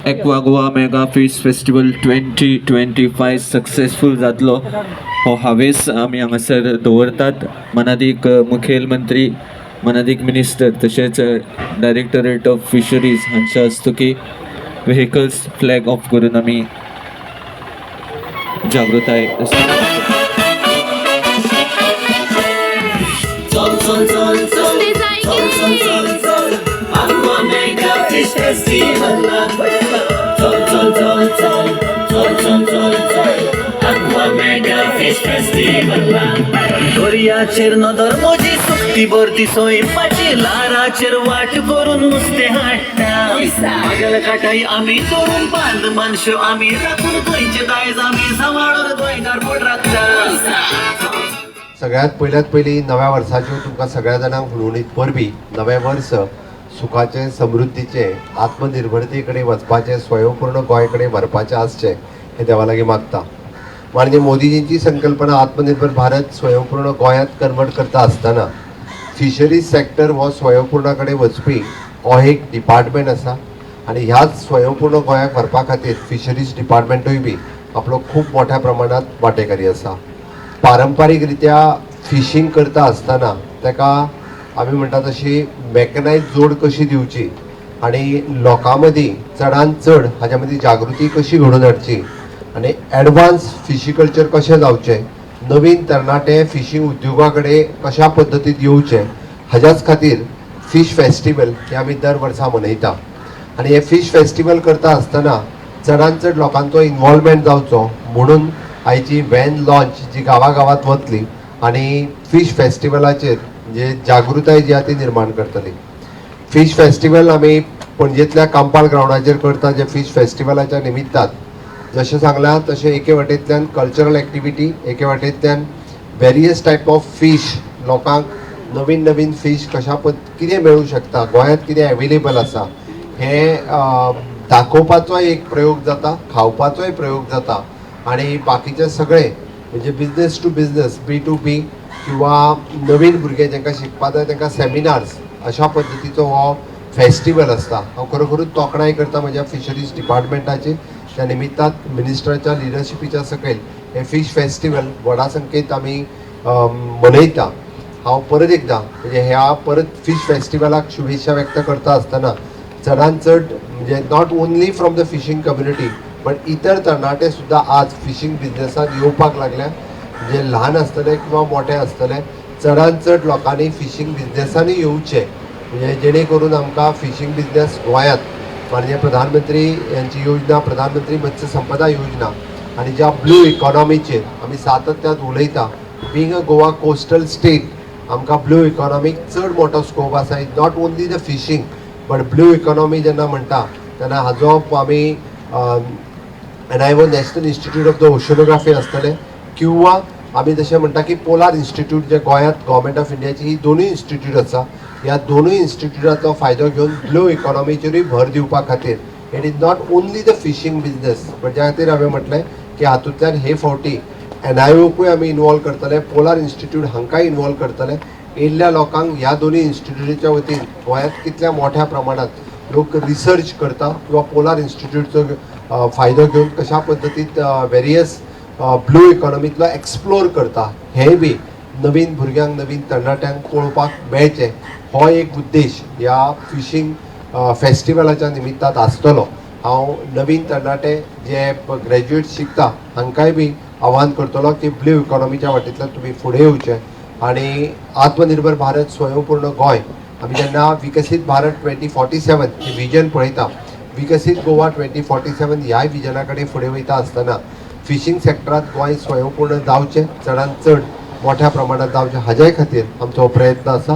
Aqua Goa mega fish festival 2025 successful जातलो हो हावेस आमी हांगासर दवरतात. मनादीक मुखेलमंत्री, मनादीक मिनिस्टर तशेंच डायरेक्टरेट ऑफ फिशरीज हांच्या हस्तुकी व्हेकल्स फ्लॅग ऑफ करून आमी जागृताय दर्याचेर नदर मोजी सुकती भरती सोयपाची लाराचेर वाट करून नुस्तें हाडटा. मागेल काटाई आमी चोरून बांद मनश्यो आमी राखून गोंयचे दायज आमी सांबाळून गोंयकार पोट राखता. सगळ्यात पयली नव्या वर्साच्यो तुमकां सगळ्या जाणांक हुलुणीत परबी. नवें वर्स सुखाचे, समृद्धीचे, आत्मनिर्भरते कडेन वचपाचें, स्वयंपूर्ण गोंय कडेन व्हरपाचें आसचें हें देवा लागीं मागता. म्हणजे मोदीजींची संकल्पना आत्मनिर्भर भारत स्वयंपूर्ण गोंयांत कन्वर्ट करता आसतना फिशरीज सेक्टर हो स्वयंपूर्णा कडेन वचपी हो एक डिपार्टमेंट आसा आनी ह्याच स्वयंपूर्ण गोंयाक व्हरपा खातीर फिशरीज डिपार्टमेंटूय बी आपलो खूब मोठ्या प्रमाणात वांटेकारी आसा. पारंपारीक रित्या फिशींग करता आसतना ताका आमी म्हणटा तशी मॅकनायज जोड कशी दिवची आनी लोकां मदीं चडांत चड हाच्या मदीं जागृती कशी घडोवन हाडची आनी एडवान्स फिशिकल्चर कशें जावचें, नवीन तरणाटे फिशींग उद्योगा कडेन कशा पद्दतीन येवचें हाच्याच खातीर फीश फेस्टिवल हे आमी दर वर्सा मनयता. आनी हे फीश फेस्टिवल करता आसतना चडांत चड लोकांचो इनवॉल्वमेंट जावचो म्हणून आयची व्हॅन लॉन्च जी गांवागांवांत वतली आनी फीश फेस्टिवलाचेर म्हणजे जागृताय जी आहा ती निर्माण करतली. फीश फेस्टिवल आमी पणजेंतल्या कांपाल ग्रावंडाचेर करता. जे फीश फेस्टिवलाच्या निमित्तान जशें सांगलां तशें एके वाटेंतल्यान कल्चरल एक्टिविटी, एके वाटेंतल्यान वेरियस टायप ऑफ फीश, लोकांक नवीन नवीन फीश कशा कितें मेळूं शकता, गोंयांत कितें एवेलेबल आसा हें दाखोवपाचो एक प्रयोग जाता, खावपाचोय प्रयोग जाता आनी बाकीचे सगळे म्हणजे बिझनेस टू बिझनेस, B2B किंवा नवीन भुरगे जांकां शिकपा जाय तांकां सेमिनार्स अशा पद्दतीचो हो फेस्टिवल आसता. हांव खरोखरूच तोखणाय करता म्हज्या फिशरीज डिपार्टमेंटाची. त्या निमित्तान मिनिस्टराच्या लिडरशिपीच्या सकयल हे फीश फेस्टिवल व्हडा संख्येत आमी मनयता. हांव परत एकदां म्हणजे ह्या परत फीश फेस्टिवलाक शुभेच्छा व्यक्त करता आसतना चडांत चड म्हणजे not only from the fishing community but इतर तरणाटे सुद्दां आज फिशींग बिझनेसांत येवपाक लागल्या. म्हणजे ल्हान आसतले किंवा मोठे आसतले, चडांत चड लोकांनी फिशींग बिझनेसांनी येवचें म्हणजे जेणे करून आमकां फिशींग बिझनेस गोंयांत म्हणजे प्रधानमंत्री यांची योजना, प्रधानमंत्री मत्स्य संपदा योजना आणि ज्या ब्लू इकॉनॉमीचेर आमी सातत्यान उलयता. Being a Goa coastal state आमकां ब्लू इकॉनॉमीक चड मोठो स्कोप आसा. It not only the fishing but blue economy जेन्ना म्हणटा तेन्ना हाजो आमी NIO national institute of the oceanography आसतले किंवा आमी जशें म्हणटा की पोलार इन्स्टिट्यूट जे गोंयांत गव्हर्मेंट ऑफ इंडियाची ही दोनूय इन्स्टिट्यूट आसा. ह्या दोनूय इन्स्टिट्यूटाचो फायदो घेवन ब्लू इकॉनॉमीचेरूय भर दिवपा खातीर it is not only the fishing business but ज्या खातीर हांवें म्हटलें की हातूंतल्यान हे फावटी NIOकूय आमी इनवॉल्व करतले, पोलार इन्स्टिट्यूट हांकांय इनवॉल्व करतले. येयल्ल्या लोकांक ह्या दोनूय इन्स्टिट्यूटाच्या वतीन गोंयांत कितल्या मोठ्या प्रमाणात लोक रिसर्च करता किंवा पोलार इन्स्टिट्यूटचो फायदो घेवन कशा पद्दतीन वेरियस ब्लू इकॉनॉमीतलो एक्सप्लोर करता हेंय बी नवीन भुरग्यांक, नवीन तरणाट्यांक पळोवपाक मेळचें हो एक उद्देश ह्या फिशींग फेस्टिवलाच्या निमित्तान आसतलो. हांव नवीन तरणाटे जे ग्रॅज्युएट शिकता हांकांय बी आव्हान करतलो की ब्लू इकॉनॉमीच्या वाटेंतल्यान तुमी फुडें येवचें आनी आत्मनिर्भर भारत स्वयंपूर्ण गोंय आमी जेन्ना विकसीत भारत 2047 हे विजन पळयता, विकसीत गोवा 2047 ह्या विजना कडेन फुडें वयता आसतना फिशींग सेक्टरांत गोंय स्वयंपूर्ण जावचें, चडांत चड मोठ्या प्रमाणात जावचें हाज्याय खातीर आमचो प्रयत्न आसा.